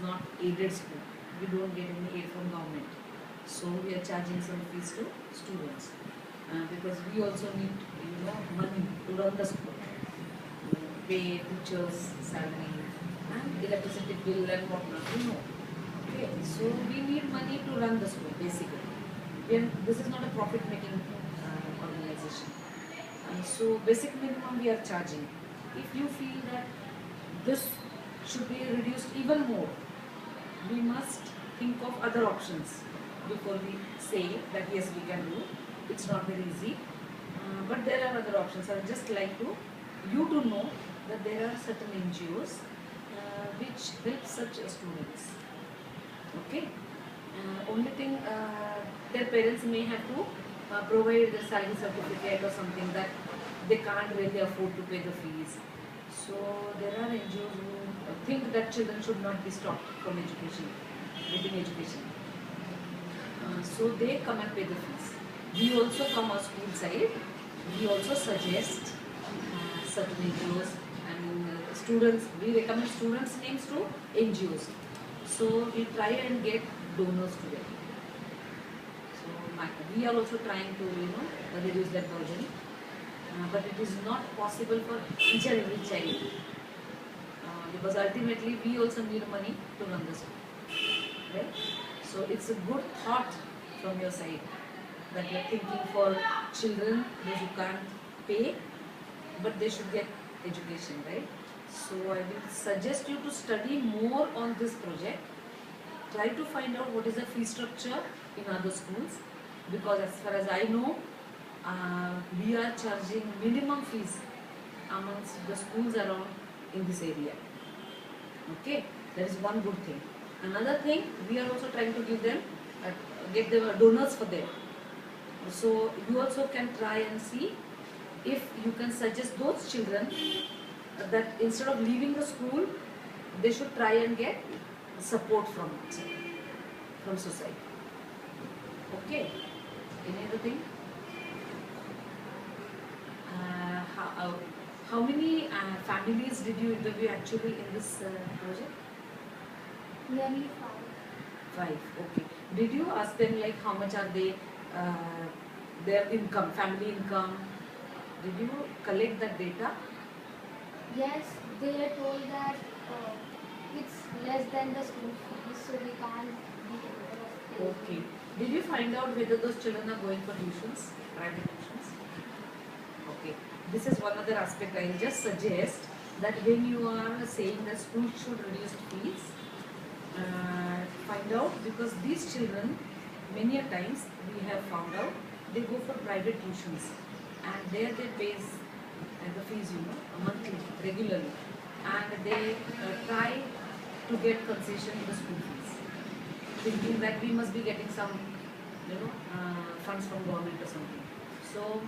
not aided school. We don't get any aid from government. So we are charging some fees to students because we also need money to run the school, pay teachers salary and electricity bill and whatnot. Okay, so we need money to run the school basically. This is not a profit making organization. So basic minimum we are charging. If you feel that this should be reduced even more, we must think of other options before we say that yes we can do. It's not very easy, but there are other options. I would just like you to know that there are certain NGOs which help such students. Okay, only thing their parents may have to provide the salary certificate or something that they can't really afford to pay the fees. So there are NGOs who think that children should not be stopped from getting education. So they come and pay the fees. We also from our school side, we also suggest certain NGOs and students. We recommend students' names to NGOs. So we try and get donors to them. So we are also trying to reduce that burden. But it is not possible for each and every child because ultimately we also need money to run the school, right? So it's a good thought from your side that you are thinking for children those who can't pay but they should get education, right? So I will suggest you to study more on this project. Try to find out what is the fee structure in other schools, because as far as I know, we are charging minimum fees amongst the schools around in this area. Okay, that is one good thing. Another thing, we are also trying to get the donors for them. So you also can try and see if you can suggest those children that instead of leaving the school, they should try and get support from society. Okay, any other thing? How many families did you interview actually in this project? Nearly 5. 5, okay. Did you ask them like how much are they, their income, family income? Did you collect that data? Yes, they told that it's less than the school fees, so we can't be able of paying. Okay. Did you find out whether those children are going for tuitions, private tuitions? Okay. This is one other aspect. I will just suggest that when you are saying that schools should reduce fees, find out, because these children, many a times we have found out, they go for private tuitions and there they pay the fees, monthly, regularly, and they try to get concession in the school fees, thinking that we must be getting some, funds from government or something. So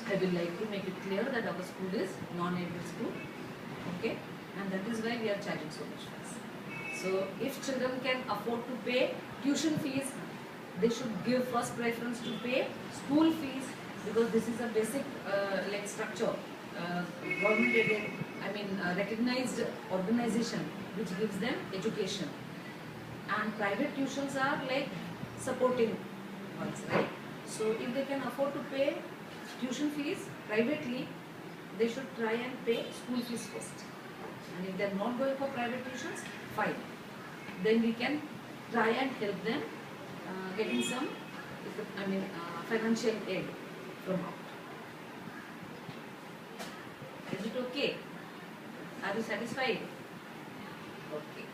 I will like to make it clear that our school is non-aided school, okay, and that is why we are charging so much fees. So if children can afford to pay tuition fees, they should give first preference to pay school fees, because this is a basic structure, government aided, recognized organization which gives them education, and private tuitions are like supporting ones, right? So if they can afford to pay tuition fees privately, they should try and pay school fees first. And if they are not going for private tuitions, fine. Then we can try and help them getting some, financial aid from out. Is it okay? Are you satisfied? Okay.